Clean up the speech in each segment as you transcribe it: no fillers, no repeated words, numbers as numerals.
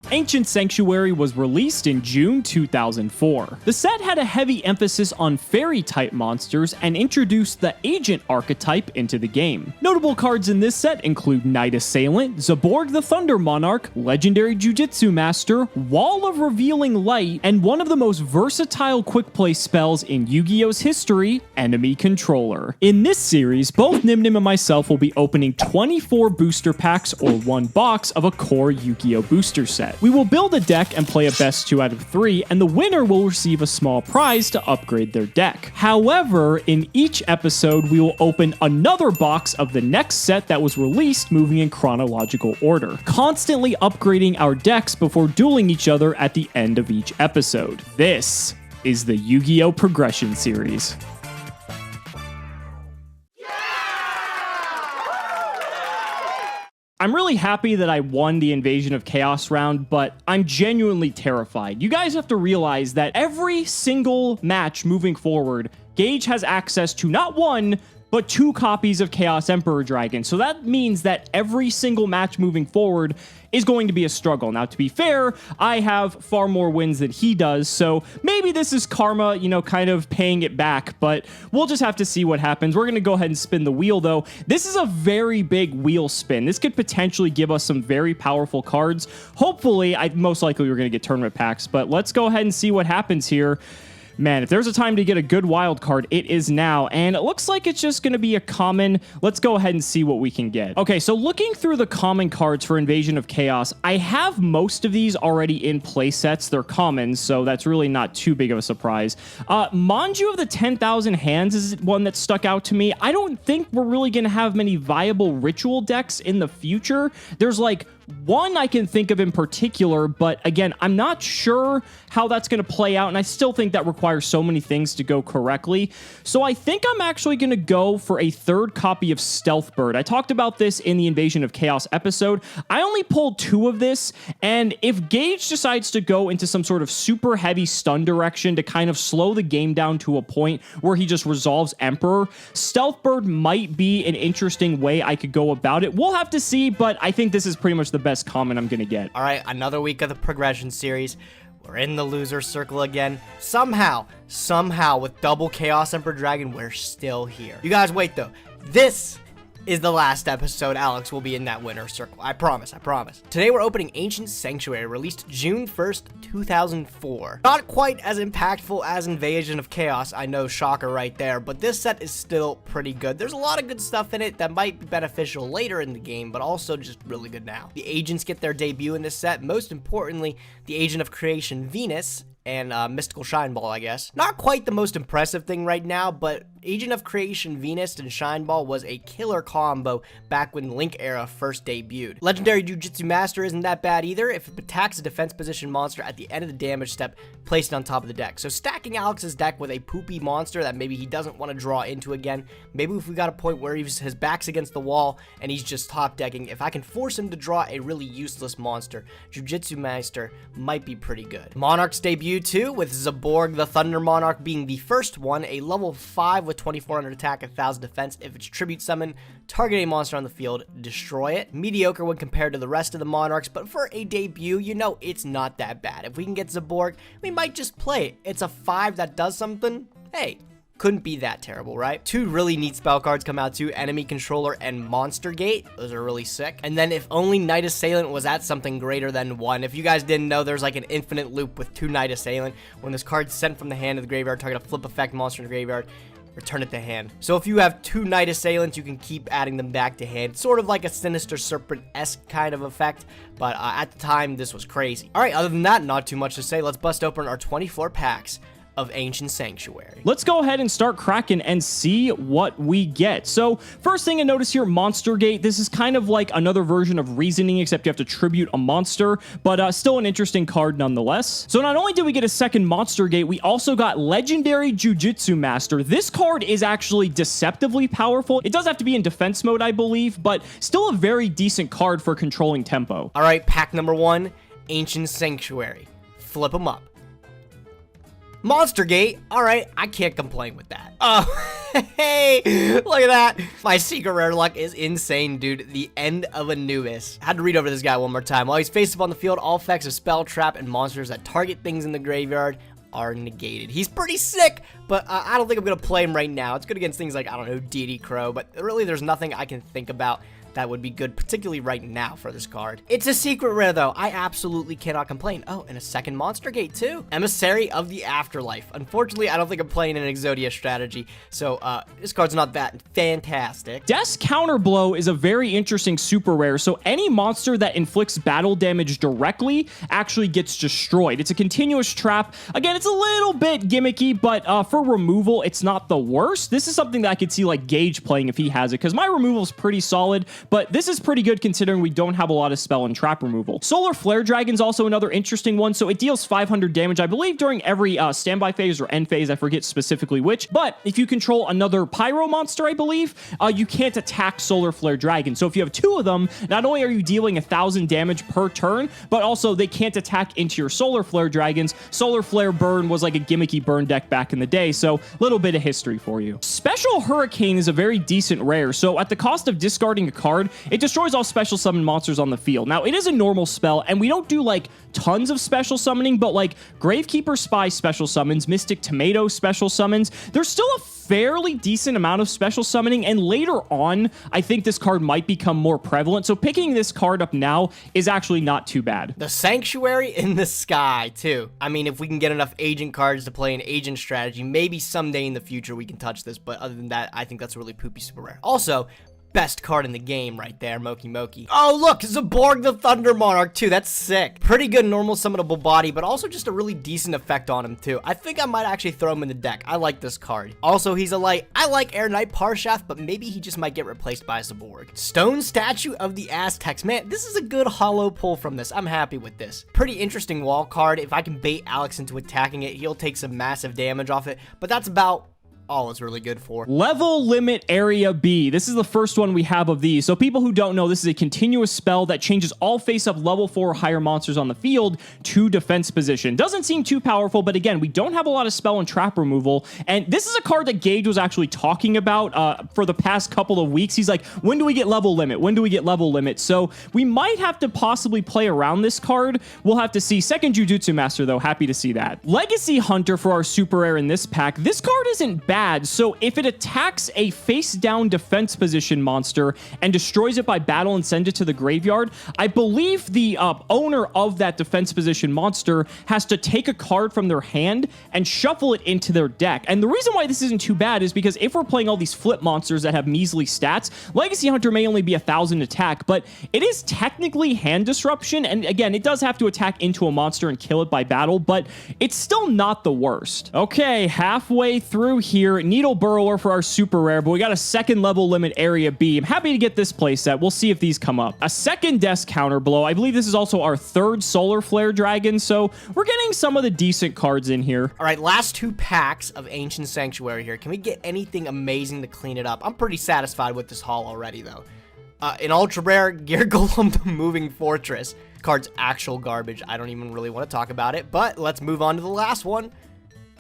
Ancient Sanctuary was released in June 2004. The set had a heavy emphasis on fairy-type monsters and introduced the agent archetype into the game. Notable cards in this set include Knight Assailant, Zaborg the Thunder Monarch, Legendary Jujitsu Master, Wall of Revealing Light, and one of the most versatile quick play spells in Yu-Gi-Oh's history, Enemy Controller. In this series, both Nyhmnim and myself will be opening 24 booster packs or one box of a core Yu-Gi-Oh booster set. We will build a deck and play a best 2 out of 3, and the winner will receive a small prize to upgrade their deck. However, in each episode, we will open another box of the next set that was released, moving in chronological order, constantly upgrading our decks before dueling each other at the end of each episode. This is the Yu-Gi-Oh! Progression Series. I'm really happy that I won the Invasion of Chaos round, but I'm genuinely terrified. You guys have to realize that every single match moving forward, Gage has access to not one, but 2 copies of Chaos Emperor Dragon. So that means that every single match moving forward is going to be a struggle. Now, to be fair, I have far more wins than he does, so maybe this is karma, you know, kind of paying it back, but we'll just have to see what happens. We're going to go ahead and spin the wheel, though. This is a very big wheel spin. This could potentially give us some very powerful cards. Hopefully, most likely we're going to get tournament packs, but let's go ahead and see what happens here. Man, if there's a time to get a good wild card, it is now, and it looks like it's just going to be a common. Let's go ahead and see what we can get. Okay, so looking through the common cards for Invasion of Chaos, I have most of these already in play sets. They're commons, so that's really not too big of a surprise. Manju of the 10,000 Hands is one that stuck out to me. I don't think we're really going to have many viable ritual decks in the future. There's like one I can think of in particular, but again, I'm not sure how that's going to play out, and I still think that requires so many things to go correctly. So I think I'm actually going to go for a 3rd copy of Stealth Bird. I talked about this in the Invasion of Chaos episode. I only pulled 2 of this, and if Gage decides to go into some sort of super heavy stun direction to kind of slow the game down to a point where he just resolves Emperor, Stealth Bird might be an interesting way I could go about it. We'll have to see, but I think this is pretty much the best common I'm going to get. All right, another week of the progression series. We're in the loser circle again. Somehow, with double Chaos Emperor Dragon, we're still here. You guys wait, though. This is the last episode. Alex will be in that winner circle. I promise, I promise. Today we're opening Ancient Sanctuary, released June 1st, 2004. Not quite as impactful as Invasion of Chaos, I know, shocker right there, but this set is still pretty good. There's a lot of good stuff in it that might be beneficial later in the game, but also just really good now. The agents get their debut in this set, most importantly, the Agent of Creation Venus, and Mystical Shine Ball, I guess. Not quite the most impressive thing right now, but Agent of Creation Venus and Shine Ball was a killer combo back when Link Era first debuted. Legendary Jujitsu Master isn't that bad either. If it attacks a defense position monster at the end of the damage step, place it on top of the deck. So stacking Alex's deck with a poopy monster that maybe he doesn't want to draw into again, maybe if we got a point where his back's against the wall and he's just top decking, if I can force him to draw a really useless monster, Jujitsu Master might be pretty good. Monarch's debut too, with Zaborg the Thunder Monarch being the first one, a level 5 with 2400 attack, 1000 defense. If it's tribute summon, target a monster on the field, destroy it. Mediocre when compared to the rest of the Monarchs, but for a debut, you know it's not that bad. If we can get Zaborg, we might just play it. It's a 5 that does something. Hey, couldn't be that terrible, right? 2 really neat spell cards come out too, Enemy Controller and Monster Gate. Those are really sick. And then if only Knight Assailant was at something greater than 1. If you guys didn't know, there's like an infinite loop with 2 Knight Assailant. When this card's sent from the hand to the graveyard, target a flip effect monster in the graveyard, return it to hand. So if you have 2 Knight Assailants, you can keep adding them back to hand. Sort of like a Sinister Serpent-esque kind of effect, but at the time, this was crazy. All right, other than that, not too much to say. Let's bust open our 24 packs of Ancient Sanctuary. Let's go ahead and start cracking and see what we get. So first thing I notice here, Monster Gate. This is kind of like another version of Reasoning, except you have to tribute a monster, but still an interesting card nonetheless. So not only did we get a second Monster Gate, we also got Legendary Jujitsu Master. This card is actually deceptively powerful. It does have to be in defense mode, I believe, but still a very decent card for controlling tempo. All right, pack number 1, Ancient Sanctuary. Flip them up. Monster Gate, alright, I can't complain with that. Hey, look at that. My secret rare luck is insane, dude. The end of Anubis. Had to read over this guy one more time. While he's face up on the field, all effects of spell, trap, and monsters that target things in the graveyard are negated. He's pretty sick, but I don't think I'm going to play him right now. It's good against things like, I don't know, Deity Crow, but really there's nothing I can think about that would be good, particularly right now for this card. It's a secret rare, though. I absolutely cannot complain. Oh, and a second monster gate, too. Emissary of the Afterlife. Unfortunately, I don't think I'm playing an Exodia strategy, so this card's not that fantastic. Death's Counterblow is a very interesting super rare, so any monster that inflicts battle damage directly actually gets destroyed. It's a continuous trap. Again, it's a little bit gimmicky, but for removal, it's not the worst. This is something that I could see like Gage playing if he has it, because my removal is pretty solid, but this is pretty good considering we don't have a lot of spell and trap removal. Solar Flare Dragon's also another interesting one, so it deals 500 damage, I believe, during every standby phase or end phase, I forget specifically which, but if you control another Pyro monster, I believe, you can't attack Solar Flare Dragon. So if you have two of them, not only are you dealing 1,000 damage per turn, but also they can't attack into your Solar Flare Dragons. Solar Flare Burn was like a gimmicky burn deck back in the day, so a little bit of history for you. Special Hurricane is a very decent rare, so at the cost of discarding a card, it destroys all special summon monsters on the field. Now, it is a normal spell, and we don't do, like, tons of special summoning, but, like, Gravekeeper Spy special summons, Mystic Tomato special summons. There's still a fairly decent amount of special summoning, and later on, I think this card might become more prevalent, so picking this card up now is actually not too bad. The Sanctuary in the Sky, too. I mean, if we can get enough agent cards to play an agent strategy, maybe someday in the future we can touch this, but other than that, I think that's a really poopy super rare. Also, best card in the game right there, Moki Moki. Oh, look, Zaborg the Thunder Monarch, too. That's sick. Pretty good normal summonable body, but also just a really decent effect on him, too. I think I might actually throw him in the deck. I like this card. Also, he's a light. I like Air Knight Parshath, but maybe he just might get replaced by Zaborg. Stone Statue of the Aztecs. Man, this is a good hollow pull from this. I'm happy with this. Pretty interesting wall card. If I can bait Alex into attacking it, he'll take some massive damage off it, but that's about all it's really good for. Level Limit Area B. This is the first one we have of these. So people who don't know, this is a continuous spell that changes all face-up level 4 or higher monsters on the field to defense position. Doesn't seem too powerful, but again, we don't have a lot of spell and trap removal. And this is a card that Gage was actually talking about for the past couple of weeks. He's like, when do we get level limit? When do we get level limit? So we might have to possibly play around this card. We'll have to see. Second Jujutsu Master, though. Happy to see that. Legacy Hunter for our super rare in this pack. This card isn't bad. So if it attacks a face-down defense position monster and destroys it by battle and send it to the graveyard, I believe the owner of that defense position monster has to take a card from their hand and shuffle it into their deck. And the reason why this isn't too bad is because if we're playing all these flip monsters that have measly stats, Legacy Hunter may only be 1,000 attack, but it is technically hand disruption. And again, it does have to attack into a monster and kill it by battle, but it's still not the worst. Okay, halfway through here, Needle Burrower for our super rare, but we got a second level limit area B. I'm happy to get this playset. We'll see if these come up. A second Death's Counterblow. I believe this is also our third Solar Flare Dragon, so we're getting some of the decent cards in here. All right, last two packs of Ancient Sanctuary here. Can we get anything amazing to clean it up? I'm pretty satisfied with this haul already, though. In Ultra Rare, Gear Golem the Moving Fortress. Card's actual garbage. I don't even really want to talk about it, but let's move on to the last one.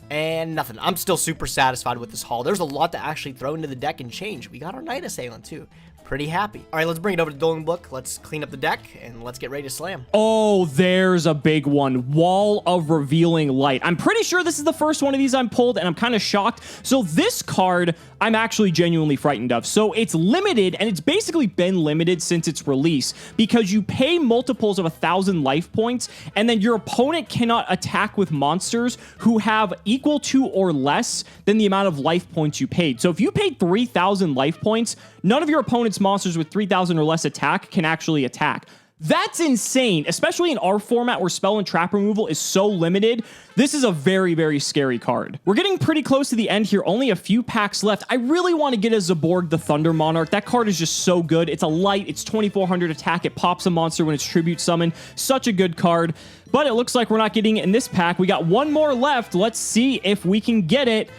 And nothing. I'm still super satisfied with this haul. There's a lot to actually throw into the deck and change. We got our Night Assailant, too. Pretty happy. All right, let's bring it over to Dueling Book. Let's clean up the deck, and let's get ready to slam. Oh, there's a big one. Wall of Revealing Light. I'm pretty sure this is the first one of these I'm pulled, and I'm kind of shocked. So this card, I'm actually genuinely frightened of. So it's limited, and it's basically been limited since its release, because you pay multiples of 1,000 life points, and then your opponent cannot attack with monsters who have equal to or less than the amount of life points you paid. So if you paid 3,000 life points, none of your opponent's monsters with 3,000 or less attack can actually attack. That's insane, especially in our format where spell and trap removal is so limited. This is a very, very scary card. We're getting pretty close to the end here. Only a few packs left. I really want to get a Zaborg the Thunder Monarch. That card is just so good. It's a light. It's 2,400 attack. It pops a monster when it's tribute summoned. Such a good card. But it looks like we're not getting it in this pack. We got one more left. Let's see if we can get it.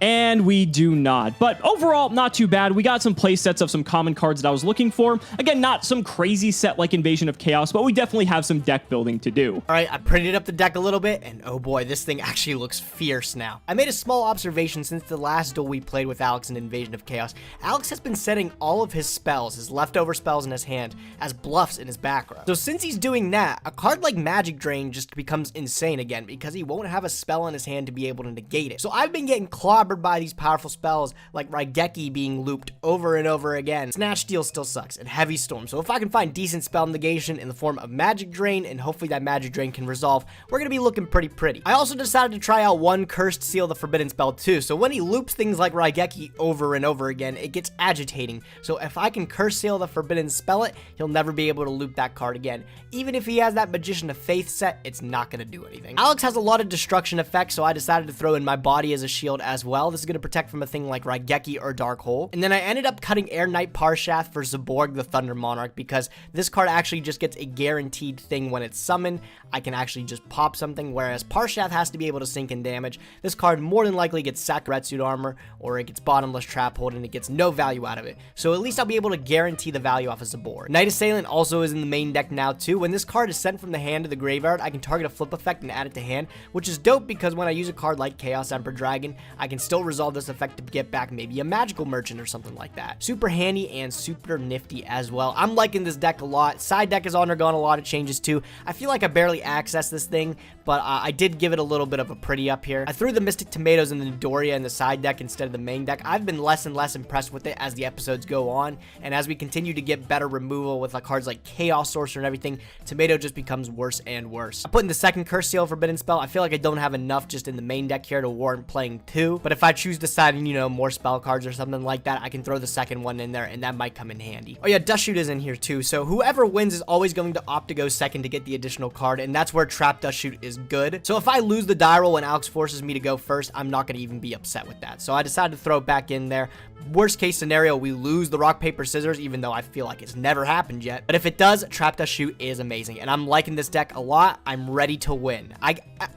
And we do not. But overall, not too bad. We got some play sets of some common cards that I was looking for. Again, not some crazy set like Invasion of Chaos, but we definitely have some deck building to do. All right, I printed up the deck a little bit, and oh boy, this thing actually looks fierce now. I made a small observation since the last duel we played with Alex in Invasion of Chaos. Alex has been setting all of his spells, his leftover spells in his hand, as bluffs in his back row. So since he's doing that, a card like Magic Drain just becomes insane again because he won't have a spell in his hand to be able to negate it. So I've been getting clobbered by these powerful spells like Raigeki being looped over and over again. Snatch Steal still sucks, and Heavy Storm. So if I can find decent spell negation in the form of Magic Drain, and hopefully that Magic Drain can resolve, we're gonna be looking pretty. I also decided to try out one Cursed Seal the Forbidden spell too, so when he loops things like Raigeki over and over again, it gets agitating. So if I can Curse Seal the Forbidden spell it, he'll never be able to loop that card again. Even if he has that Magician of Faith set, it's not gonna do anything. Alex has a lot of destruction effects, so I decided to throw in my body as a shield as well. This is gonna protect from a thing like Raigeki or Dark Hole. And then I ended up cutting Air Knight Parshath for Zaborg the Thunder Monarch because this card actually just gets a guaranteed thing when it's summoned. I can actually just pop something, whereas Parshath has to be able to sink in damage. This card more than likely gets Sakuretsu'd Armor, or it gets Bottomless Trap Hold, and it gets no value out of it. So at least I'll be able to guarantee the value off of Zaborg. Night Assailant also is in the main deck now too. When this card is sent from the hand to the graveyard, I can target a flip effect and add it to hand, which is dope because when I use a card like Chaos Emperor Dragon, I can still resolve this effect to get back maybe a Magical Merchant or something like that. Super handy and super nifty as well. I'm liking this deck a lot. Side deck has undergone a lot of changes too. I feel like I barely access this thing, but I did give it a little bit of a pretty up here. I threw the Mystic Tomatoes and the Doria in the side deck instead of the main deck. I've been less and less impressed with it as the episodes go on, and as we continue to get better removal with cards like Chaos Sorcerer and everything, Tomato just becomes worse and worse. I put in the second Curse Seal Forbidden spell. I feel like I don't have enough just in the main deck here to warrant playing two, but if I choose deciding, you know, more spell cards or something like that, I can throw the second one in there, and that might come in handy. Oh yeah, Dust Shoot is in here too, so whoever wins is always going to opt to go second to get the additional card, and that's where Trap Dust Shoot is good. So if I lose the die roll and Alex forces me to go first, I'm not going to even be upset with that. So I decided to throw it back in there. Worst case scenario, we lose the rock, paper, scissors, even though I feel like it's never happened yet. But if it does, Trap Dust Shoot is amazing, and I'm liking this deck a lot. I'm ready to win.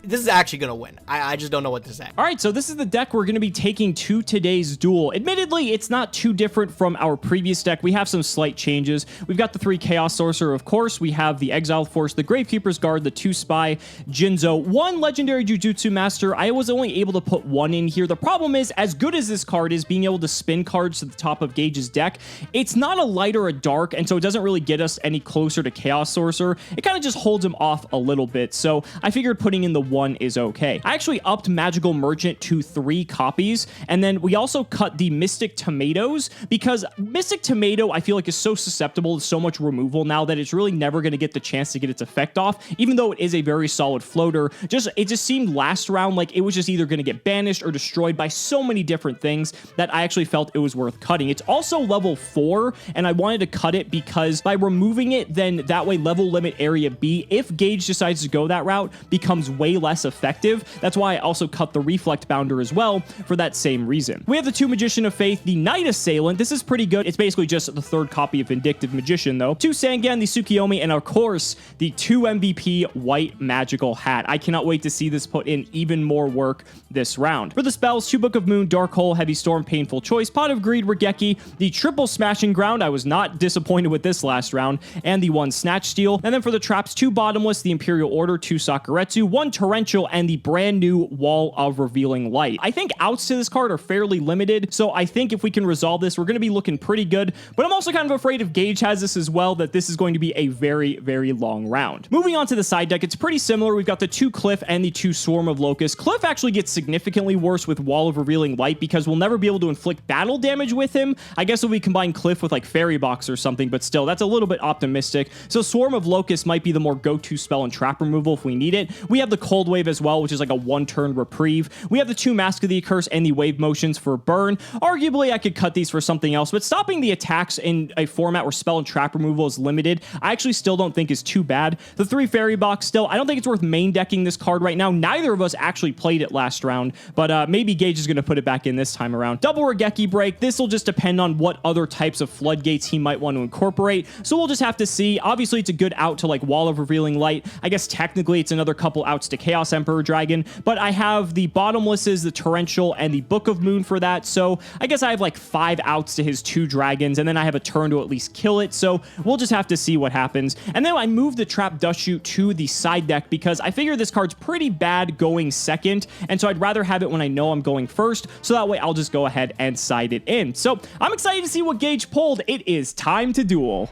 This is actually going to win. I just don't know what to say. All right, so this is the deck we're going to be taking to today's duel. Admittedly, it's not too different from our previous deck. We have some slight changes. We've got the 3 Chaos Sorcerer, of course. We have the Exiled Force, the Gravekeeper's Guard, the 2 Spy, Jinzo, 1 Legendary Jujutsu Master. I was only able to put 1 in here. The problem is, as good as this card is, being able to spin cards to the top of Gage's deck, it's not a light or a dark, and so it doesn't really get us any closer to Chaos Sorcerer. It kind of just holds him off a little bit, so I figured putting in the 1 is okay. I actually upped Magical Merchant to 3 copies, and then we also cut the Mystic Tomatoes, because Mystic Tomato, I feel like, is so susceptible to so much removal now that it's really never going to get the chance to get its effect off, even though it is a very solid floater. It just seemed last round like it was just either going to get banished or destroyed by so many different things that I actually felt it was worth cutting. It's also level 4, and I wanted to cut it because by removing it, then that way level limit area B, if Gage decides to go that route, becomes way less effective. That's why I also cut the Reflect Bounder as well for that same reason. We have the 2 Magician of Faith, the Night Assailant. This is pretty good. It's basically just the 3rd copy of Vindictive Magician though. 2 Sangan, the Tsukiyomi, and of course, the 2 MVP White Magical Hat. I cannot wait to see this put in even more work this round. For the spells, 2 Book of Moon, Dark Hole, Heavy Storm, Painful Choice, Pot of Greed, Raigeki, the triple Smashing Ground. I was not disappointed with this last round, and the 1 Snatch Steal. And then for the traps, 2 Bottomless, the Imperial Order, 2 Sakuretsu, 1 Torrential, and the brand new Wall of Revealing Light. I think outs to this card are fairly limited, so I think if we can resolve this, we're going to be looking pretty good, but I'm also kind of afraid if Gage has this as well, that this is going to be a very, very long round. Moving on to the side deck, it's pretty similar. We've got the 2 Cliff and the 2 Swarm of Locusts. Cliff actually gets significantly worse with Wall of Revealing Light because we'll never be able to inflict battle damage with him. I guess if we combine Cliff with like Fairy Box or something, but still, that's a little bit optimistic. So Swarm of Locusts might be the more go-to spell and trap removal if we need it. We have the Cold Wave as well, which is like a 1-turn reprieve. We have the 2 Mask of the Accursed and the Wave Motions for burn. Arguably, I could cut these for something else, but stopping the attacks in a format where spell and trap removal is limited, I actually still don't think is too bad. The 3 Fairy Box still, I don't think it's worth main decking this card right now. Neither of us actually played it last round, but maybe Gage is going to put it back in this time around. Double Raigeki Break. This will just depend on what other types of floodgates he might want to incorporate, so we'll just have to see. Obviously, it's a good out to like Wall of Revealing Light. I guess technically it's another couple outs to Chaos Emperor Dragon, but I have the Bottomlesses, the Torrential, potential and the Book of Moon for that. So I guess I have like 5 outs to his 2 dragons, and then I have a turn to at least kill it. So we'll just have to see what happens. And then I move the Trap Dust Shoot to the side deck because I figure this card's pretty bad going second. And so I'd rather have it when I know I'm going first. So that way I'll just go ahead and side it in. So I'm excited to see what Gage pulled. It is time to duel.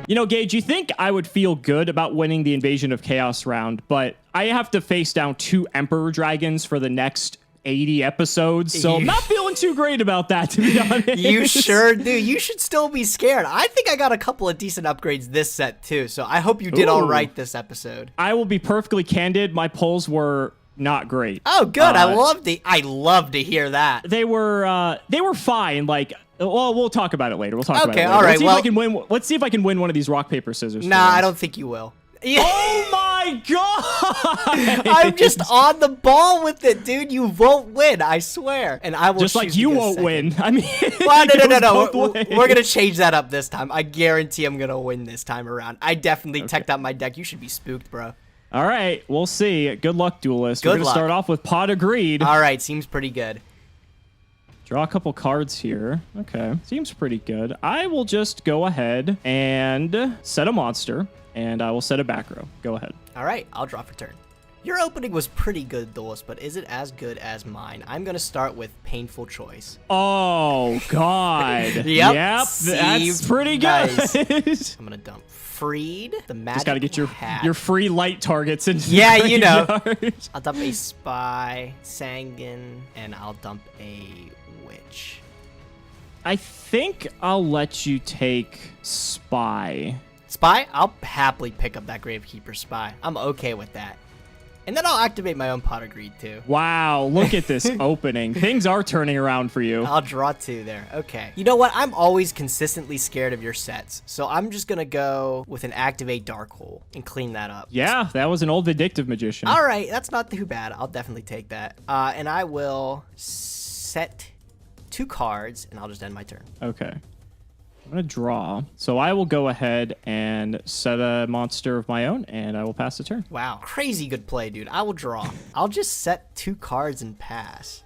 You know, Gage, you think I would feel good about winning the Invasion of Chaos round, but I have to face down 2 Emperor Dragons for the next 80 episodes, so I'm not feeling too great about that, to be honest. You sure do. You should still be scared. I think I got a couple of decent upgrades this set, too, so I hope you did all right this episode. I will be perfectly candid. My pulls were not great. Oh, good. I love to hear that. They were fine. Like, well, we'll talk about it later. We'll talk about it later. All right. Let's see if I can win one of these rock, paper, scissors. Nah, I don't think you will. Oh my god! I'm just on the ball with it, dude. You won't win, I swear. And I will just like you won't win. I mean, well, no. We're gonna change that up this time. I guarantee I'm gonna win this time around. I definitely teched out my deck. You should be spooked, bro. All right, we'll see. Good luck, Duelist. We're gonna start off with Pot of Greed. All right, seems pretty good. Draw a couple cards here. Okay, seems pretty good. I will just go ahead and set a monster, and I will set a back row. Go ahead. All right, I'll draw for turn. Your opening was pretty good, Duelist, but is it as good as mine? I'm going to start with Painful Choice. Oh, God. Yep, that's pretty good. Nice. I'm going to dump Freed, the magic just got to get your free light targets into yeah, the you know. graveyard. I'll dump a Spy, Sanguine, and I'll dump a Witch. I think I'll let you take Spy. Spy? I'll happily pick up that Gravekeeper Spy. I'm okay with that. And then I'll activate my own Pot of Greed, too. Wow, look at this opening. Things are turning around for you. I'll draw 2 there. Okay. You know what? I'm always consistently scared of your sets. So I'm just going to go with an Activate Dark Hole and clean that up. Yeah, that was an old Vindictive Magician. All right, that's not too bad. I'll definitely take that. And I will set 2 cards, and I'll just end my turn. Okay. I'm going to draw. So I will go ahead and set a monster of my own, and I will pass the turn. Wow. Crazy good play, dude. I will draw. I'll just set 2 cards and pass.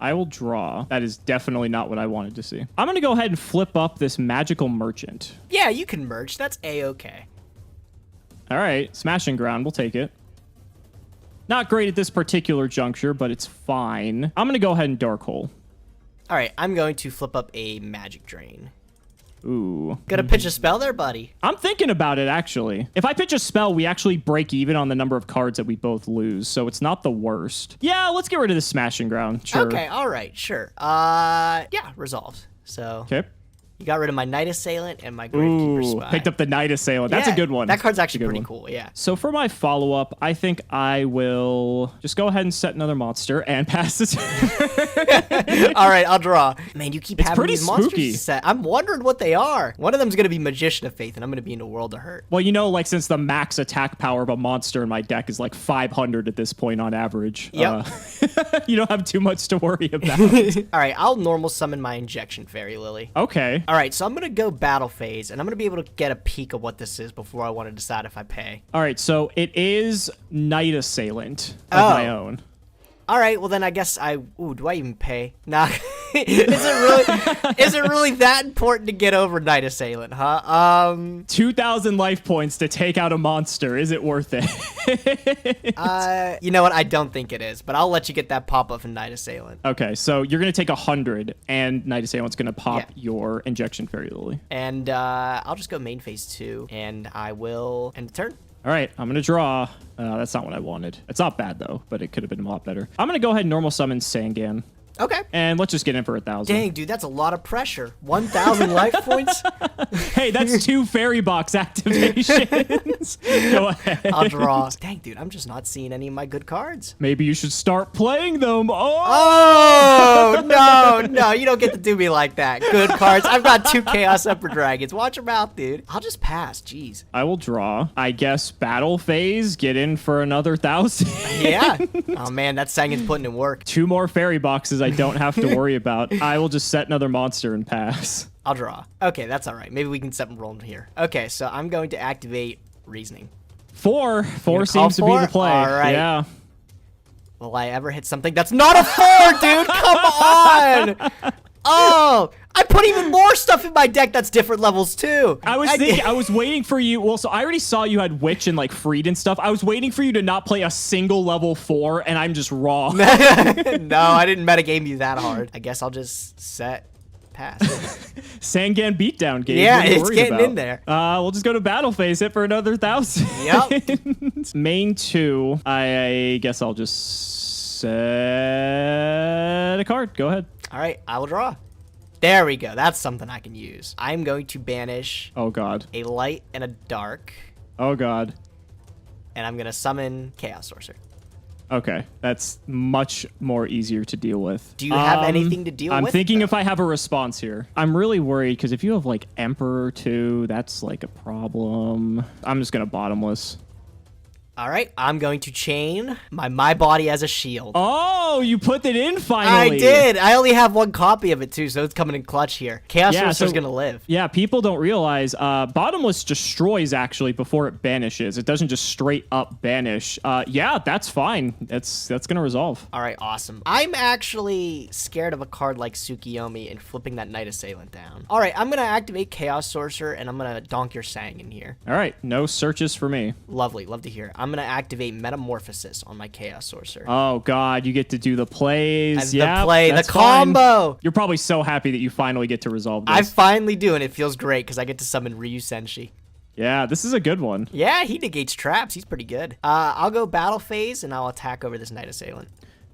I will draw. That is definitely not what I wanted to see. I'm going to go ahead and flip up this Magical Merchant. Yeah, you can merge. That's A-okay. All right. Smashing Ground. We'll take it. Not great at this particular juncture, but it's fine. I'm going to go ahead and Dark Hole. All right. I'm going to flip up a Magic Drain. Ooh. Gonna pitch a spell there, buddy? I'm thinking about it, actually. If I pitch a spell, we actually break even on the number of cards that we both lose, so it's not the worst. Yeah, let's get rid of the Smashing Ground. Sure. Okay, all right, sure. Yeah, resolved. So, okay. You got rid of my Knight Assailant and my Gravekeeper Spy. Picked up the Knight Assailant. That's a good one. That card's actually pretty cool, yeah. So for my follow-up, I think I will just go ahead and set another monster and pass this. All right, I'll draw. Man, you keep having these spooky. monsters set. I'm wondering what they are. One of them's going to be Magician of Faith, and I'm going to be in a world of hurt. Well, you know, like, since the max attack power of a monster in my deck is like 500 at this point on average. Yep. You don't have too much to worry about. All right, I'll normal summon my Injection Fairy Lily. Okay. All right, so I'm going to go Battle Phase, and I'm going to be able to get a peek of what this is before I want to decide if I pay. All right, so it is Knight Assailant of my own. All right, well then I guess ooh, do I even pay? Nah. Is it really that important to get over Knight Assailant, huh? 2,000 life points to take out a monster. Is it worth it? You know what? I don't think it is, but I'll let you get that pop-up in Knight Assailant. Okay, so you're going to take 100, and Knight Assailant's going to pop your Injection Fairy Lily. And I'll just go main phase 2, and I will end the turn. All right, I'm going to draw. That's not what I wanted. It's not bad, though, but it could have been a lot better. I'm going to go ahead and normal summon Sangan. Okay. And let's just get in for 1,000. Dang, dude, that's a lot of pressure. 1,000 life points? Hey, that's 2 fairy box activations. Go ahead. I'll draw. Dang, dude, I'm just not seeing any of my good cards. Maybe you should start playing them. Oh, no, you don't get to do me like that. Good cards. I've got 2 Chaos Emperor Dragons. Watch them out, dude. I'll just pass. Jeez. I will draw. I guess battle phase, get in for another 1,000. Yeah. Oh, man, that Sangan's putting in work. 2 more fairy boxes I don't have to worry about. I will just set another monster and pass. I'll draw. Okay, that's all right. Maybe we can set them rolling here. Okay, so I'm going to activate Reasoning. 4 seems to be the play. All right. Yeah. Will I ever hit something that's not a 4, dude? Come on! Oh, I put even more stuff in my deck that's different levels too. I was waiting for you. Well, so I already saw you had Witch and like Freed and stuff. I was waiting for you to not play a single level 4, and I'm just wrong. No, I didn't metagame you that hard. I guess I'll just set pass. Sangan beatdown game. Yeah, it's getting in there. We'll just go to battle phase, hit for another 1,000. Yep. Main 2. I guess I'll just set a card. Go ahead. All right, I will draw. There we go. That's something I can use. I'm going to banish Oh god. a light and a dark, Oh god. and I'm going to summon Chaos Sorcerer. Okay, that's much more easier to deal with. Do you have anything to deal I'm with? I'm thinking if I have a response here. I'm really worried because if you have like Emperor too, that's like a problem. I'm just gonna bottomless. All right, I'm going to chain my body as a shield. Oh, you put it in finally. I did. I only have one copy of it too, so it's coming in clutch here. Chaos Sorcerer's gonna live. Yeah, people don't realize bottomless destroys actually before it banishes. It doesn't just straight up banish. Yeah, that's fine. That's gonna resolve. All right, awesome. I'm actually scared of a card like Tsukiyomi and flipping that Knight Assailant down. All right, I'm gonna activate Chaos Sorcerer and I'm gonna donk your Sang in here. All right, no searches for me. Lovely, love to hear. I'm gonna activate Metamorphosis on my Chaos Sorcerer. Oh god, you get to do the plays. The play, the fine. combo. You're probably so happy that you finally get to resolve this. I finally do, and it feels great because I get to summon Ryu Senshi. Yeah, this is a good one. Yeah, he negates traps. He's pretty good. I'll go battle phase, and I'll attack over this Knight Assailant.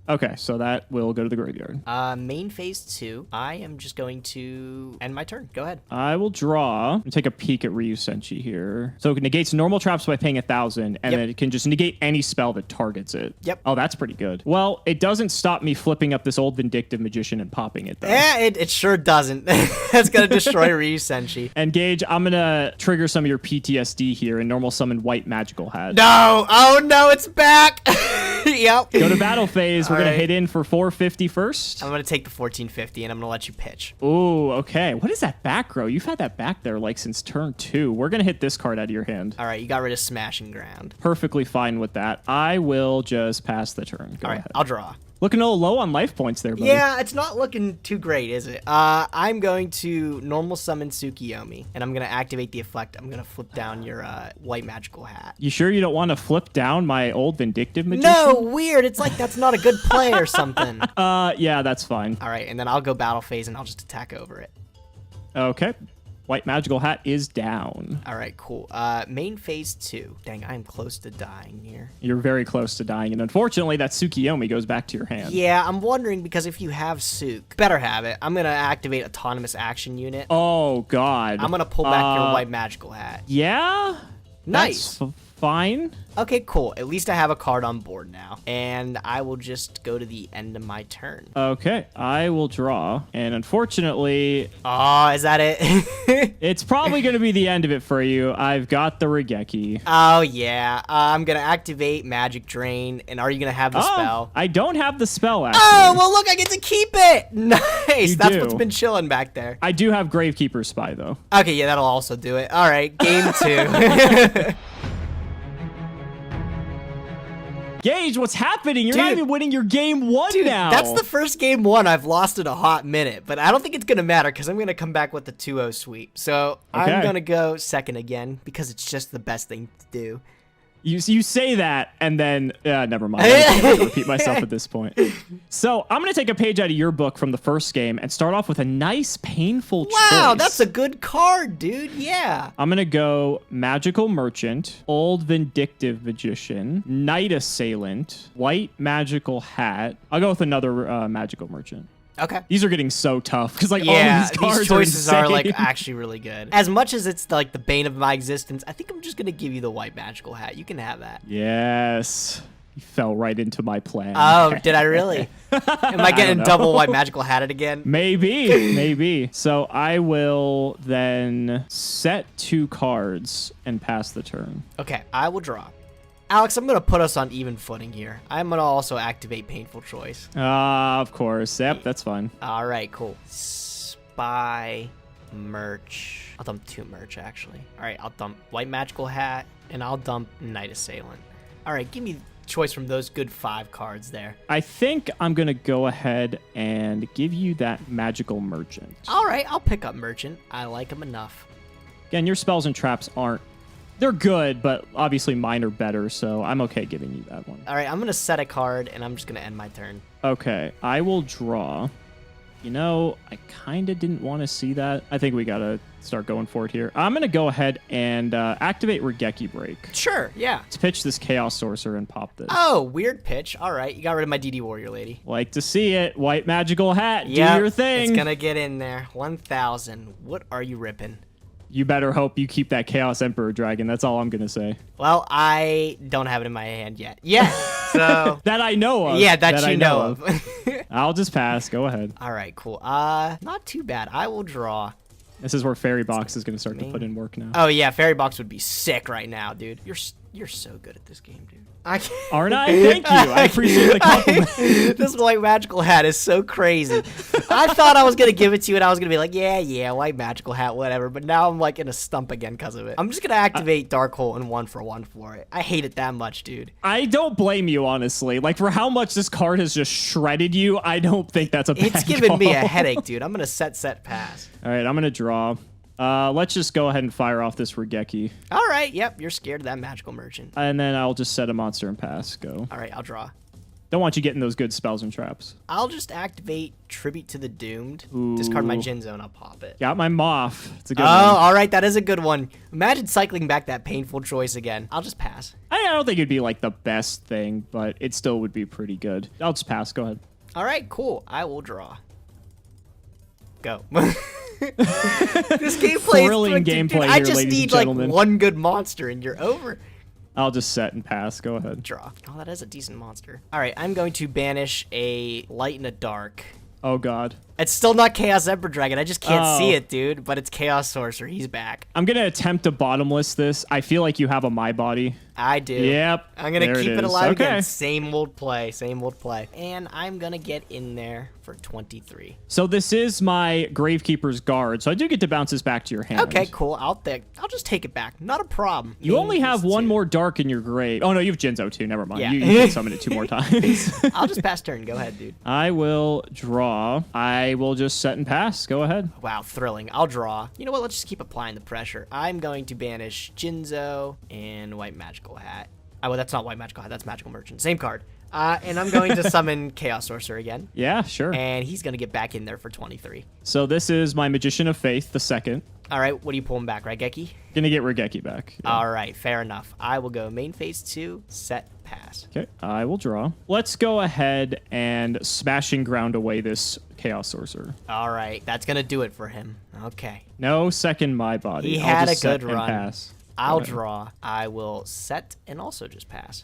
Okay, so that will go to the graveyard. Main phase 2, I am just going to end my turn. Go ahead. I will draw and take a peek at Ryu Senshi here. So it negates normal traps by paying 1,000, and then it can just negate any spell that targets it. Yep. Oh, that's pretty good. Well, it doesn't stop me flipping up this old Vindictive Magician and popping it, though. Yeah, it sure doesn't. That's going to destroy Ryu Senshi. And Gage, I'm going to trigger some of your PTSD here and normal summon White Magical Hat. No! Oh, no, it's back! Yep. Go to battle phase. We're going right. to hit in for 450 first. I'm going to take the 1450, and I'm going to let you pitch. Ooh, okay. What is that back row? You've had that back there like since turn 2. We're going to hit this card out of your hand. All right, you got rid of Smashing Ground. Perfectly fine with that. I will just pass the turn. Go All right, ahead. I'll draw. Looking a little low on life points there, buddy. Yeah, it's not looking too great, is it? I'm going to normal summon Tsukiyomi, and I'm going to activate the effect. I'm going to flip down your White Magical Hat. You sure you don't want to flip down my old Vindictive Magician? No, weird. It's like that's not a good play or something. Yeah, that's fine. All right, and then I'll go battle phase, and I'll just attack over it. Okay. White Magical Hat is down. All right, cool. Main phase 2. Dang, I'm close to dying here. You're very close to dying, and unfortunately, that Tsukiyomi goes back to your hand. Yeah, I'm wondering because if you have Suk, better have it. I'm going to activate Autonomous Action Unit. Oh, God. I'm going to pull back your White Magical Hat. Yeah? Nice. That's fine. Okay, cool. At least I have a card on board now. And I will just go to the end of my turn. Okay, I will draw. And unfortunately... Oh, is that it? it's probably going to be the end of it for you. I've got the Regeki. Oh, yeah. I'm going to activate Magic Drain. And are you going to have the spell? I don't have the spell, actually. Oh, well, look, I get to keep it. Nice. That's do. what's been chilling back there. I do have Gravekeeper's Spy, though. Okay, yeah, that'll also do it. All right, game 2. Gage, what's happening? You're not Dude. even winning your game 1 now. That's the first game 1 I've lost in a hot minute, but I don't think it's going to matter because I'm going to come back with the 2-0 sweep. So I'm going to go second again because it's just the best thing to do. You say that, and then, never mind. I don't have to repeat myself at this point. So I'm going to take a page out of your book from the first game and start off with a nice, painful choice. Wow, that's a good card, dude. Yeah. I'm going to go Magical Merchant, Old Vindictive Magician, Knight Assailant, White Magical Hat. I'll go with another Magical Merchant. Okay. These are getting so tough because like Yeah, all these cards these choices are are like insane. actually really good. As much as it's like the bane of my existence, I think I'm just gonna give you the White Magical Hat. You can have that. Yes. You fell right into my plan. Oh, did I really? Am I getting double White Magical Hatted again? Maybe. So I will then set 2 cards and pass the turn. Okay, I will draw. Alex, I'm going to put us on even footing here. I'm going to also activate Painful Choice. Of course. Yep, that's fine. All right, cool. Spy, Merch. I'll dump 2 Merch, actually. All right, I'll dump White Magical Hat, and I'll dump Knight Assailant. All right, give me choice from those good 5 cards there. I think I'm going to go ahead and give you that magical merchant. All right, I'll pick up merchant. I like him enough. Again, your spells and traps aren't... They're good, but obviously mine are better, so I'm okay giving you that one. All right, I'm going to set a card, and I'm just going to end my turn. Okay, I will draw. You know, I kind of didn't want to see that. I think we got to start going for it here. I'm going to go ahead and activate Regeki Break. Sure, yeah. Let's pitch this Chaos Sorcerer and pop this. Oh, weird pitch. All right, you got rid of my DD Warrior Lady. Like to see it. White Magical Hat, Yep, do your thing. It's going to get in there. 1,000. What are you ripping? You better hope you keep that Chaos Emperor Dragon. That's all I'm going to say. Well, I don't have it in my hand yet. Yeah, so... That I know of. Yeah, that I you know of. I'll just pass. Go ahead. All right, cool. Not too bad. I will draw. This is where Fairy Box is going to start to put in work now. Oh, yeah, Fairy Box would be sick right now, dude. You're so good at this game, dude. Aren't I? Thank you. I appreciate the compliment. This white magical hat is so crazy. I thought I was going to give it to you, and I was going to be like, yeah, white magical hat, whatever. But now I'm like in a stump again because of it. I'm just going to activate Dark Hole and 1-for-1 for it. I hate it that much, dude. I don't blame you, honestly. Like, for how much this card has just shredded you, I don't think that's a bad It's giving me a call. headache, dude. I'm going to set, pass. All right, I'm going to draw. Let's just go ahead and fire off this Regeki. All right, yep, you're scared of that magical merchant. And then I'll just set a monster and pass. Go. All right, I'll draw. Don't want you getting those good spells and traps. I'll just activate Tribute to the Doomed. Ooh. Discard my Jinzo and I'll pop it. Got my Moth. It's a good Oh, one. all right, that is a good one. Imagine cycling back that painful choice again. I'll just pass. I don't think it'd be like the best thing, but it still would be pretty good. I'll just pass. Go ahead. All right, cool. I will draw. Go. This gameplay Thrilling dude, gameplay I here, just ladies need and like gentlemen. one good monster and you're over. I'll just set and pass. Go ahead. Draw. Oh, that is a decent monster. All right, I'm going to banish a light and a dark. Oh, God. It's still not Chaos Emperor Dragon. I just can't see Oh. it, dude. But it's Chaos Sorcerer. He's back. I'm going to attempt to bottomless this. I feel like you have a My Body. I do. Yep. I'm going to there keep it is. alive Okay. again. Same old play. Same old play. And I'm going to get in there for 23. So this is my Gravekeeper's Guard, so I do get to bounce this back to your hand. Okay, cool. I'll just take it back. Not a problem. You only have one two. more dark in your grave. Oh, no, you have Jinzo too. Never mind. Yeah. You can summon it 2 more times. I'll just pass turn. Go ahead, dude. I will draw. I will just set and pass. Go ahead. Wow, thrilling. I'll draw. You know what? Let's just keep applying the pressure. I'm going to banish Jinzo and White Magical Hat. Oh, well, that's not White Magical Hat. That's Magical Merchant. Same card. And I'm going to summon Chaos Sorcerer again. Yeah, sure. And he's going to get back in there for 23. So this is my Magician of Faith, the second. All right, what are you pulling back, right, Geki? Gonna get Regeki back. Yeah. All right, fair enough. I will go main phase 2, set, pass. Okay, I will draw. Let's go ahead and smashing ground away this Chaos Sorcerer. All right, that's going to do it for him. Okay. No second My Body. He I'll had just a good set and run. Pass. I'll Go ahead. draw. I will set and also just pass.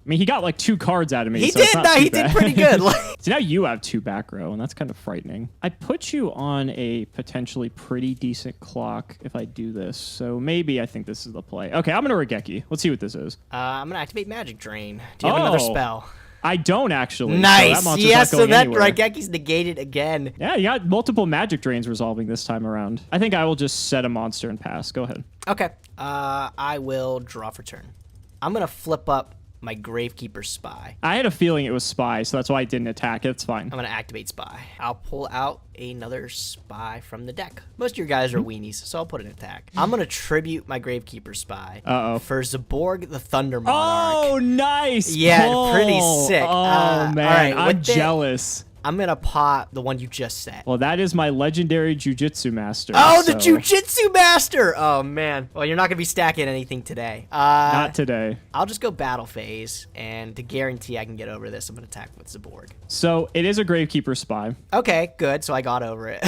I mean, he got like 2 cards out of me. He so it's did. not No, too he did bad. pretty good. So now you have 2 back row, and that's kind of frightening. I put you on a potentially pretty decent clock if I do this. So maybe I think this is the play. Okay, I'm going to Regeki. Let's see what this is. I'm going to activate Magic Drain. Do you have another Oh. spell? I don't actually. Nice. So that monster's Yes, not so going that anywhere. Raigeki's negated again. Yeah, you got multiple magic drains resolving this time around. I think I will just set a monster and pass. Go ahead. Okay. I will draw for turn. I'm going to flip up my Gravekeeper Spy. I had a feeling it was Spy, so that's why I didn't attack. It's fine. I'm going to activate Spy. I'll pull out another Spy from the deck. Most of your guys are weenies, so I'll put an attack. I'm going to tribute my Gravekeeper Spy for Zaborg the Thunder Monarch. Oh, nice. Yeah, pull. pretty sick. Oh, man. all right, I'm with it- jealous. I'm going to pop the one you just set. Well, that is my legendary Jujitsu Master. Oh, the so- Jujitsu Master! Oh, man. Well, you're not going to be stacking anything today. Not today. I'll just go battle phase, and to guarantee I can get over this, I'm going to attack with Zaborg. So it is a Gravekeeper Spy. Okay, good. So I got over it.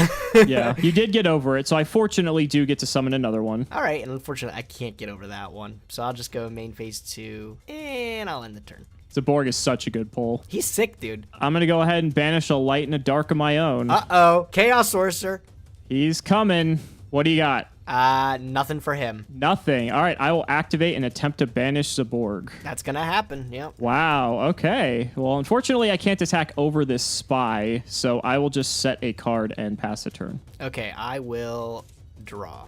Yeah, you did get over it. So I fortunately do get to summon another one. All right, and unfortunately, I can't get over that one. So I'll just go main phase 2, and I'll end the turn. Zaborg is such a good pull. He's sick, dude. I'm going to go ahead and banish a light and a dark of my own. Uh-oh. Chaos Sorcerer. He's coming. What do you got? Nothing for him. Nothing. All right, I will activate and attempt to banish Zaborg. That's going to happen, yep. Wow, okay. Well, unfortunately, I can't attack over this spy, so I will just set a card and pass a turn. Okay, I will draw.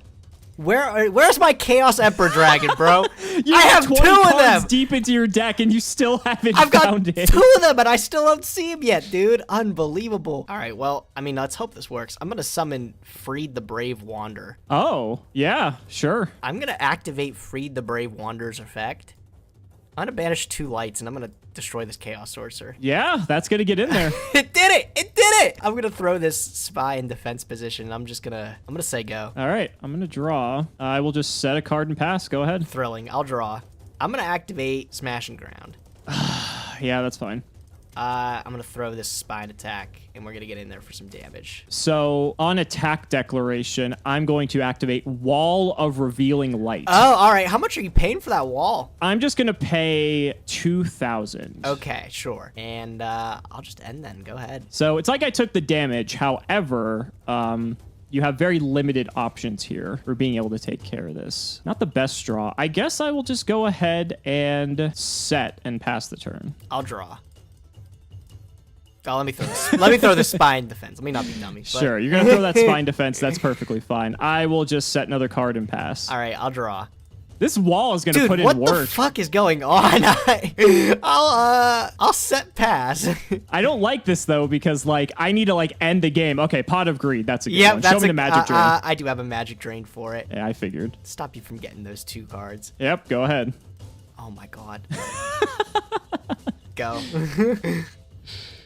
Where's my Chaos Emperor Dragon, bro? You I have 20 two of cards them. deep into your deck, and you still haven't I've got found it. two of them, and I still don't see him yet, dude. Unbelievable. All right, well, I mean, let's hope this works. I'm gonna summon Freed the Brave Wander. Oh, yeah, sure. I'm gonna activate Freed the Brave Wander's effect. I'm gonna banish 2 lights, and I'm gonna destroy this Chaos Sorcerer. Yeah, that's gonna get in there. It did it! It did it! I'm gonna throw this spy in defense position. I'm gonna say go. All right, I'm gonna draw. I will just set a card and pass. Go ahead. Thrilling. I'll draw. I'm gonna activate Smash and Ground. Yeah, that's fine. I'm gonna throw this spy in attack, and we're gonna get in there for some damage. So on attack declaration, I'm going to activate Wall of Revealing Light. Oh, all right. How much are you paying for that wall? I'm just gonna pay 2,000. Okay, sure. And I'll just end then. Go ahead. So it's like I took the damage. However, you have very limited options here for being able to take care of this. Not the best draw. I guess I will just go ahead and set and pass the turn. I'll draw. Oh, let me throw this. Let me throw this spy in defense. Let me not be dummy. But... Sure, you're gonna throw that spine defense. That's perfectly fine. I will just set another card and pass. All right, I'll draw. This wall is gonna put in what work. the fuck is going on? I'll set pass. I don't like this though because like I need to like end the game. Okay, Pot of Greed. That's a good Yeah, one. that's Show me the magic drain. I do have a magic drain for it. Yeah, I figured. Stop you from getting those 2 cards. Yep, go ahead. Oh my god. Go.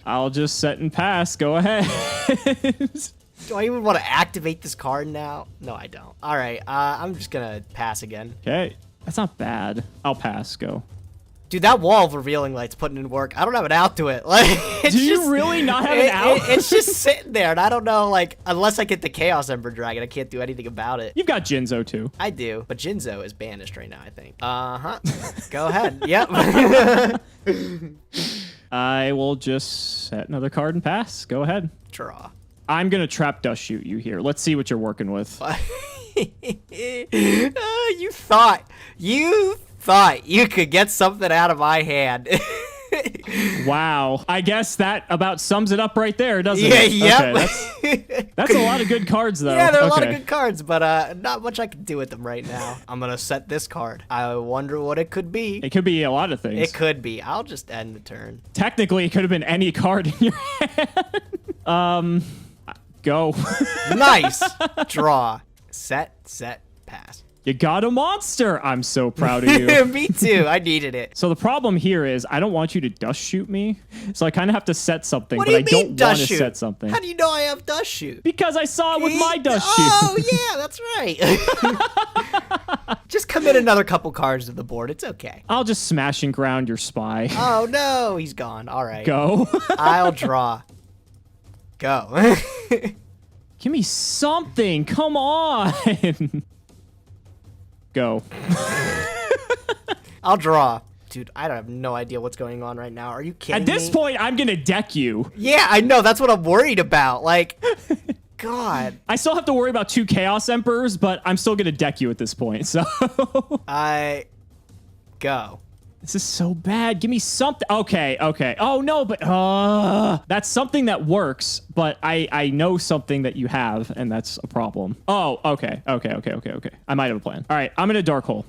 I'll just set and pass. Go ahead. Do I even want to activate this card now? No, I don't. All right, I'm just gonna pass again. Okay, that's not bad. I'll pass. Go. Dude, that Wall of Revealing Light's putting in work. I don't have an out to it. Like, Do you really not have an out? It's just sitting there, and I don't know, like, unless I get the Chaos Emperor Dragon, I can't do anything about it. You've got Jinzo too. I do, but Jinzo is banished right now, I think. Uh-huh. Go ahead. Yep. I will just set another card and pass. Go ahead. Draw. I'm gonna trap dust shoot you here. Let's see what you're working with. You thought you could get something out of my hand. Wow. I guess that about sums it up right there, doesn't Yeah, it? yep. Okay, that's a lot of good cards, though. Yeah, there are a lot of Okay. good cards, but not much I can do with them right now. I'm gonna set this card. I wonder what it could be. It could be a lot of things. It could be. I'll just end the turn. Technically, it could have been any card in your hand. Go. Nice. Draw. Set, pass. You got a monster. I'm so proud of you. Me too. I needed it. So the problem here is I don't want you to dust shoot me. So I kind of have to set something, What but do I you don't mean dust want to shoot? set something. How do you know I have dust shoot? Because I saw it with my dust shoot. Oh, yeah, that's right. Just commit another couple cards to the board. It's okay. I'll just smash and ground your spy. Oh, no. He's gone. All right. Go. I'll draw. Go. Give me something. Come on. Go. I'll draw. Dude, I don't have no idea what's going on right now. Are you kidding At this me? point, I'm going to deck you. Yeah, I know. That's what I'm worried about. Like, God. I still have to worry about 2 Chaos Emperors, but I'm still going to deck you at this point. So Go. this is so bad. Give me something. Okay. Oh, no, but that's something that works, but I know something that you have, and that's a problem. Oh, okay. I might have a plan. All right, I'm going to Dark Hole.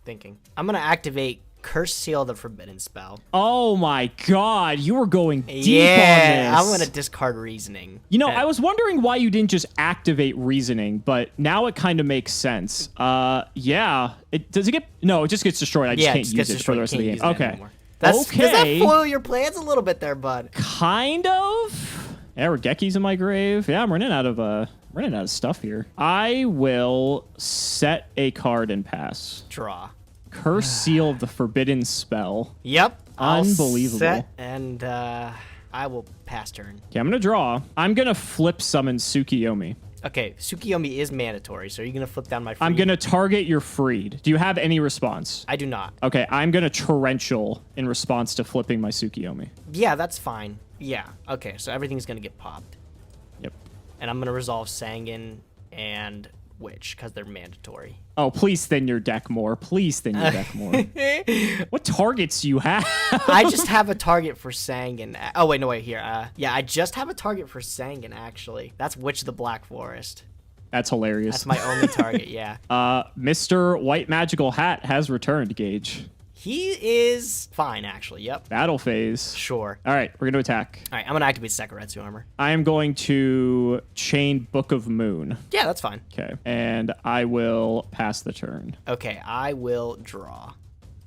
Thinking. I'm going to activate Curse Seal the Forbidden Spell. Oh my God, you were going deep Yeah, on I'm this. going to discard Reasoning. You know, I was wondering why you didn't just activate Reasoning, but now it kind of makes sense. Yeah. Does it get... No, it just gets destroyed. I just can't use it for the rest of the game. Okay. Does that foil your plans a little bit there, bud? Kind of. Yeah, Regeki's in my grave. Yeah, I'm running out of stuff here. I will set a card and pass. Draw. Curse Seal of the Forbidden Spell. Yep. Unbelievable. Set and I will pass turn. Okay, I'm going to draw. I'm going to flip summon Tsukiyomi. Okay, Tsukiyomi is mandatory, so are you going to flip down my freed? I'm going to target your freed. Do you have any response? I do not. Okay, I'm going to torrential in response to flipping my Tsukiyomi. Yeah, that's fine. Yeah, okay, so everything's going to get popped. Yep. And I'm going to resolve Sangan and Witch, because they're mandatory. Oh, please thin your deck more. Please thin your deck more. What targets do you have? I just have a target for Sangan. Oh, wait, no, wait, here. Yeah, I just have a target for Sangan, actually. That's Witch of the Black Forest. That's hilarious. That's my only target, yeah. Mr. White Magical Hat has returned, Gage. He is fine, actually. Yep. Battle phase. Sure. All right, we're going to attack. All right, I'm going to activate Sekuretsu Armor. I am going to chain Book of Moon. Yeah, that's fine. Okay, and I will pass the turn. Okay, I will draw.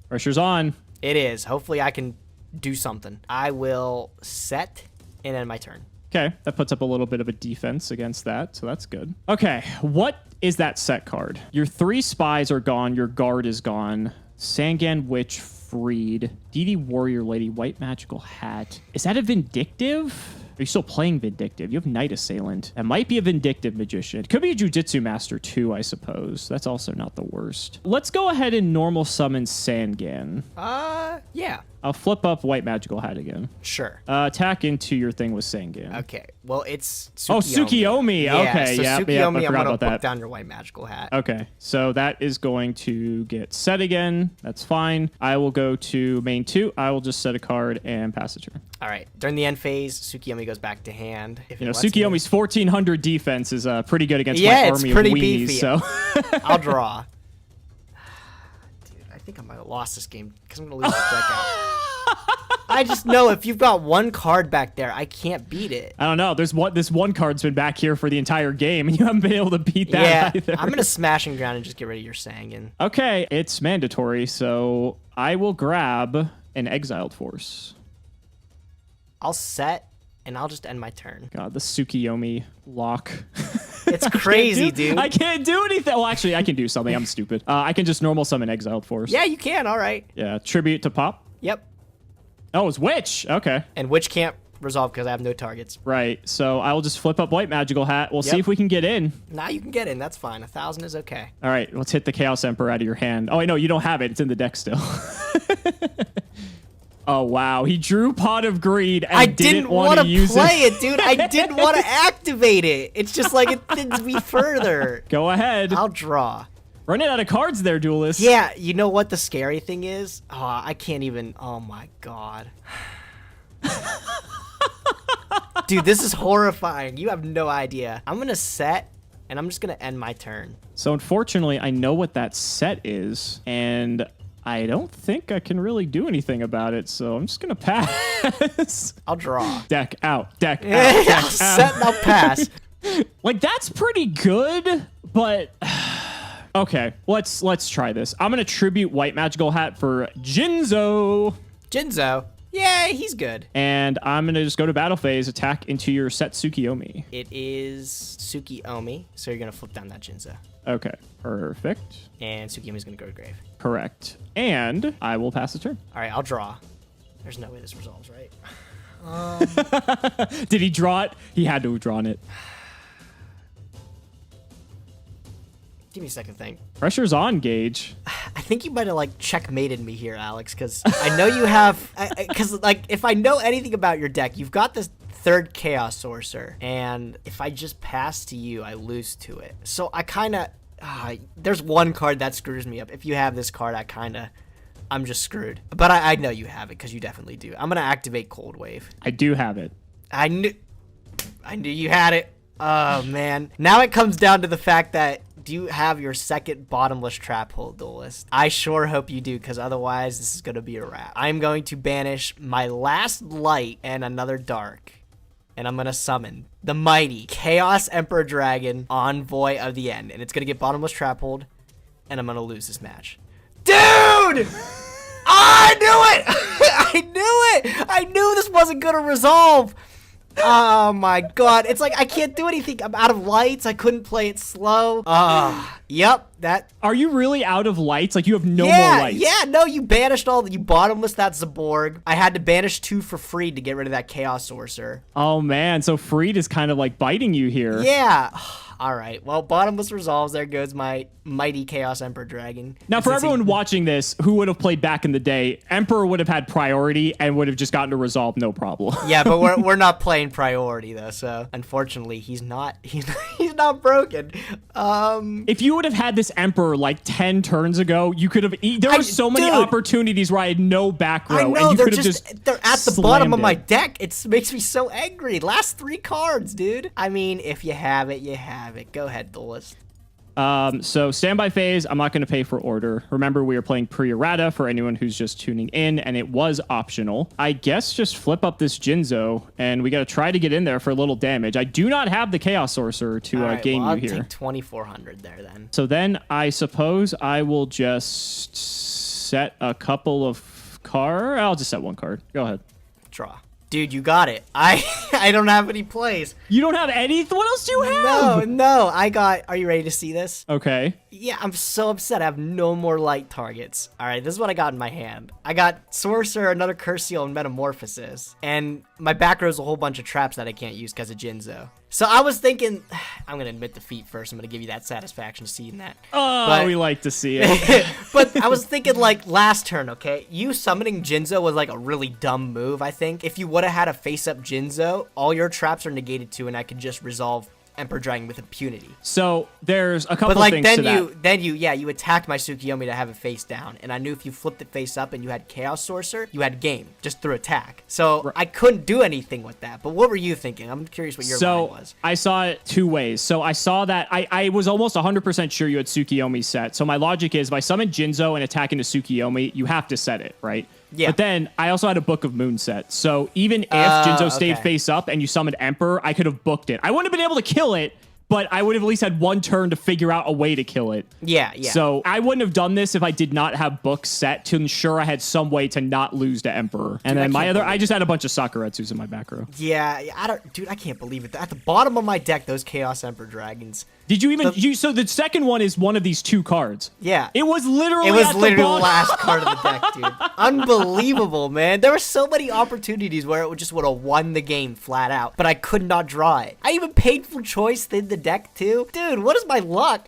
Pressure's on. It is. Hopefully I can do something. I will set and end my turn. Okay, that puts up a little bit of a defense against that, so that's good. Okay, what is that set card? Your 3 spies are gone, your guard is gone. Sangan Witch freed. DD Warrior Lady, White Magical Hat. Is that a Vindictive? Are you still playing Vindictive? You have Knight Assailant. That might be a Vindictive Magician. It could be a Jujitsu Master too, I suppose. That's also not the worst. Let's go ahead and normal summon Sangan. Yeah. I'll flip up White Magical Hat again. Sure. Attack into your thing with Sangan. Okay. Well, it's Tsukiyomi. Oh, Tsukiyomi. Yeah, Okay. so Yeah. Tsukiyomi, I I'm forgot going about to put that. down your White Magical Hat. Okay. So that is going to get set again. That's fine. I will go to main 2. I will just set a card and pass the turn. All right. During the end phase, Tsukiyomi goes back to hand. If You know, it lets me. Tsukiyomi's 1400 defense is pretty good against my it's army pretty of weenies. beefy. So I'll draw. Dude, I think I might have lost this game because I'm going to lose this deck out. I just know if you've got one card back there, I can't beat it. I don't know. This one card's been back here for the entire game, and you haven't been able to beat that Yeah, either. I'm going to smash and ground and just get rid of your Sangan. Okay, it's mandatory, so I will grab an Exiled Force. I'll set, and I'll just end my turn. God, the Tsukiyomi lock. It's crazy, dude. I can't do anything. Well, actually, I can do something. I'm stupid. I can just normal summon Exiled Force. Yeah, you can. All right. Yeah, tribute to Pop. Yep. Oh, it's Witch. Okay. And Witch can't resolve because I have no targets. Right. So I will just flip up White Magical Hat. We'll see Yep. if we can get in. Now you can get in. That's fine. 1,000 is okay. All right. Let's hit the Chaos Emperor out of your hand. Oh, wait, no, you don't have it. It's in the deck still. Oh, wow. He drew Pot of Greed and I didn't want want to to use play it, dude. I didn't want to activate it. It's just like it thins me further. Go ahead. I'll draw. Running out of cards there, Duelist. Yeah, you know what the scary thing is? Oh, I can't even. Oh my god. Dude, this is horrifying. You have no idea. I'm gonna set, and I'm just gonna end my turn. So unfortunately, I know what that set is, and I don't think I can really do anything about it, so I'm just gonna pass. I'll draw. Deck out, deck out, I'll deck set out. and I'll pass. Like, that's pretty good, but... Okay, let's try this. I'm gonna tribute White Magical Hat for Jinzo. Jinzo. Yeah, he's good. And I'm gonna just go to battle phase, attack into your set Tsukiyomi. It is Tsukiyomi, so you're gonna flip down that Jinzo. Okay, perfect. And Tsukiyomi's gonna go to grave. Correct. And I will pass the turn. All right, I'll draw. There's no way this resolves, right? Did he draw it? He had to have drawn it. Give me a second thing. Pressure's on, Gage. I think you might have like checkmated me here, Alex, because I know you have. Because like, if I know anything about your deck, you've got this third Chaos Sorcerer, and if I just pass to you, I lose to it. So I kind of. There's one card that screws me up. If you have this card, I'm just screwed. But I know you have it because you definitely do. I'm gonna activate Cold Wave. I do have it. I knew you had it. Oh man. Now it comes down to the fact that. Do you have your second bottomless trap hole, Duelist? I sure hope you do, because otherwise this is going to be a wrap. I'm going to banish my last light and another dark, and I'm going to summon the mighty Chaos Emperor Dragon, Envoy of the End, and it's going to get bottomless trap hold, and I'm going to lose this match. Dude! I knew it! I knew it! I knew this wasn't going to resolve! Oh my god, it's like I can't do anything. I'm out of lights. I couldn't play it slow. Yep, that. Are you really out of lights? Like, you have no more lights? Yeah, no, you banished you bottomless that Zaborg. I had to banish 2 for free to get rid of that Chaos Sorcerer. Oh man, so Freed is kind of like biting you here. Yeah. All right, well, bottomless resolves. There goes my mighty Chaos Emperor Dragon. Now, for everyone watching this who would have played back in the day, Emperor would have had priority and would have just gotten to resolve no problem. Yeah, but we're not playing priority though, so unfortunately he's not broken. If you would would have had this Emperor like 10 turns ago, you could have. There were so many opportunities where I had no back row. I know, and you could have just they're at the bottom of my deck. It makes me so angry. Last 3 cards, dude. I mean, if you have it, you have it. Go ahead, Duelist. So standby phase, I'm not going to pay for order. Remember, we are playing pre-errata for anyone who's just tuning in, and it was optional. I guess just flip up this Jinzo, and we got to try to get in there for a little damage. I do not have the Chaos Sorcerer to game you here. I'll take 2,400 there then. So then I suppose I will just set a couple of cards. I'll just set 1 card. Go ahead. Draw. Dude, you got it. I don't have any plays. You don't have any? What else do you have? No. I got... Are you ready to see this? Okay. Yeah, I'm so upset. I have no more light targets. All right, this is what I got in my hand. I got Sorcerer, another Curse Seal, and Metamorphosis. And my back row is a whole bunch of traps that I can't use because of Jinzo. So I was thinking... I'm going to admit defeat first. I'm going to give you that satisfaction seeing that. Oh, we like to see it. But I was thinking, like, last turn, okay? You summoning Jinzo was, like, a really dumb move, I think. If you would have had a face-up Jinzo, all your traps are negated too, and I could just resolve Emperor Dragon with impunity. So there's a couple things to that. Then you attacked my Tsukiyomi to have it face down, and I knew if you flipped it face up and you had Chaos Sorcerer, you had game just through attack. So I couldn't do anything with that. But what were you thinking? I'm curious what your mind was. I saw it 2 ways. So I saw that I was almost 100% sure you had Tsukiyomi set. So my logic is if I summon Jinzo and attack into Tsukiyomi, you have to set it, right? Yeah. But then I also had a Book of Moon set. So even if Jinzo stayed face up and you summoned Emperor, I could have booked it. I wouldn't have been able to kill it, but I would have at least had 1 turn to figure out a way to kill it. Yeah. So I wouldn't have done this if I did not have books set to ensure I had some way to not lose to Emperor. And then I just had a bunch of Sakuretsus in my back row. Yeah, I can't believe it. At the bottom of my deck, those Chaos Emperor Dragons. Did you even... So the second one is one of these 2 cards. Yeah. It was literally the last card of the deck, dude. Unbelievable, man. There were so many opportunities where it just would have won the game flat out, but I could not draw it. I even paid for choice in the deck, too. Dude, what is my luck?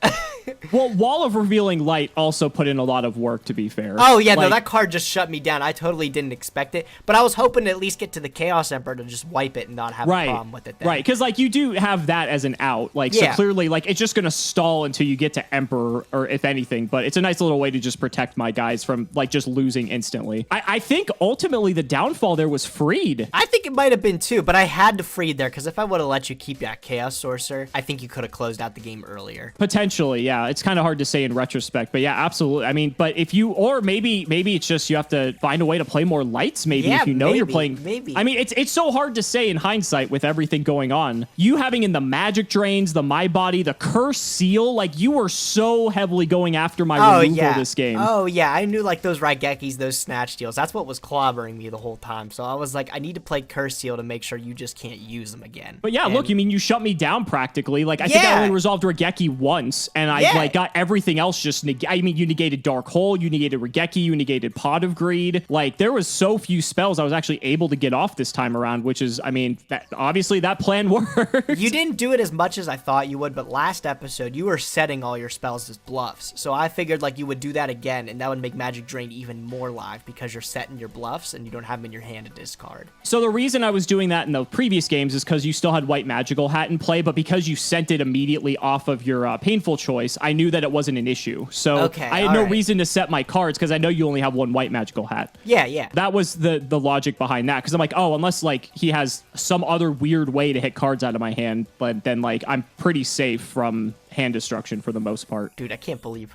Well, Wall of Revealing Light also put in a lot of work, to be fair. Oh, yeah, no, that card just shut me down. I totally didn't expect it, but I was hoping to at least get to the Chaos Emperor to just wipe it and not have a problem with it then. Right, because, like, you do have that as an out. Like, so clearly, like, it's just going to stall until you get to Emperor, or if anything, but it's a nice little way to just protect my guys from, like, just losing instantly. I think, ultimately, the downfall there was Freed. I think it might have been, too, but I had to Freed there, because if I would have let you keep that Chaos Sorcerer, I think you could have closed out the game earlier. Potentially, yeah. It's kind of hard to say in retrospect, but yeah, absolutely. I mean, but if you, or maybe it's just you have to find a way to play more lights, maybe, if you know you're playing. Maybe. I mean, it's so hard to say in hindsight with everything going on. You having in the magic drains, the My Body, the Curse Seal, like you were so heavily going after my removal this game. Oh, yeah. I knew like those Raigekis, those Snatch Steals. That's what was clobbering me the whole time. So I was like, I need to play Curse Seal to make sure you just can't use them again. But yeah, look, you mean you shut me down practically. Like, I think I only resolved Raigeki once, and I like got everything else just I mean, you negated Dark Hole, you negated Raigeki, you negated Pot of Greed. Like, there was so few spells I was actually able to get off this time around, which is, I mean, obviously that plan worked. You didn't do it as much as I thought you would, but last episode, you were setting all your spells as bluffs. So I figured, like, you would do that again, and that would make Magic Drain even more live because you're setting your bluffs and you don't have them in your hand to discard. So the reason I was doing that in the previous games is because you still had White Magical Hat in play, but because you sent it immediately off of your Painful Choice, I knew that it wasn't an issue. So I had no reason to set my cards because I know you only have one White Magical Hat. Yeah. That was the logic behind that, because I'm like, oh, unless like he has some other weird way to hit cards out of my hand, but then like I'm pretty safe from hand destruction for the most part. Dude, I can't believe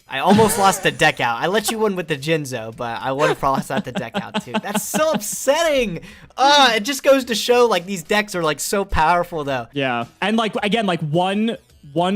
I almost lost the deck out. I let you win with the Jinzo, but I would have probably lost the deck out too. That's so upsetting. It just goes to show like these decks are like so powerful though. Yeah. And like, again, like one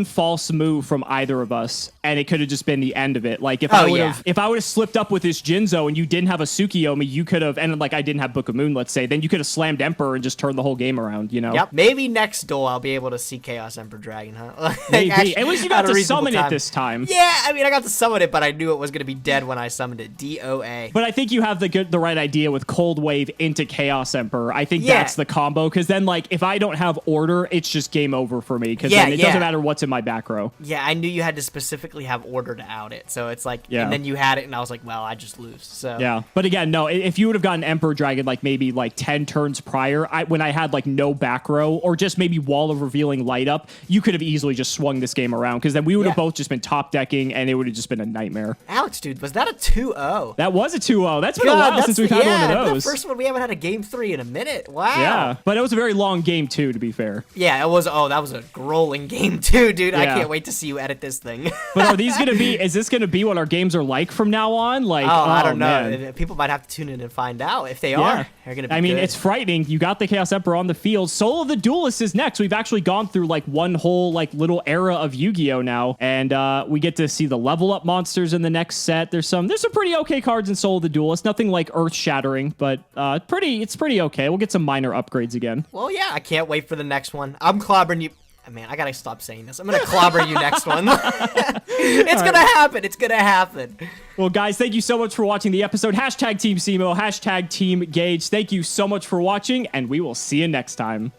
false move from either of us and it could have just been the end of it. Like if I would have slipped up with this Jinzo and you didn't have a Tsukiyomi, you could have, and like I didn't have Book of Moon, let's say, then you could have slammed Emperor and just turned the whole game around, you know? Yep. Maybe next duel I'll be able to see Chaos Emperor Dragon, huh? Maybe. At least you got to summon it this time. Yeah, I mean, I got to summon it, but I knew it was going to be dead when I summoned it. DOA. But I think you have the right idea with Cold Wave into Chaos Emperor. I think that's the combo, because then like if I don't have order, it's just game over for me, because then it doesn't matter what's in my back row. Yeah, I knew you had to specifically have order to out it. So it's like, Yeah. and then you had it, and I was like, well, I just lose. So Yeah, but again, no, if you would have gotten Emperor Dragon like maybe like 10 turns prior, when I had like no back row or just maybe Wall of Revealing light up, you could have easily just swung this game around because then we would have both just been top decking and it would have just been a nightmare. Alex, dude, was that a 2-0? That was a 2-0. That's been a while since we've had one of those. The first one we haven't had a game 3 in a minute. Wow. Yeah, but it was a very long game too, to be fair. Yeah, it was. Oh, that was a grueling game too, dude. I Yeah. can't wait to see you edit this thing. But are these gonna be? Is this gonna be what our games are like from now on? Like, I don't know. man. People might have to tune in and find out if they are. They're gonna be. I mean, good. it's frightening. You got the Chaos Emperor on the field. Soul of the Duelist is next. We've actually gone through like one whole like little era of Yu-Gi-Oh now, and we get to see the level up monsters in the next set. There's some pretty okay cards in Soul of the Duelist. Nothing like earth shattering, but it's pretty okay. We'll get some minor upgrades again. Well, yeah, I can't wait for the next one. I'm clobbering you. Man, I gotta stop saying this. I'm gonna clobber you next one. It's gonna happen. It's gonna happen. Well, guys, thank you so much for watching the episode. #Team Cimo, #Team Gage. Thank you so much for watching, and we will see you next time.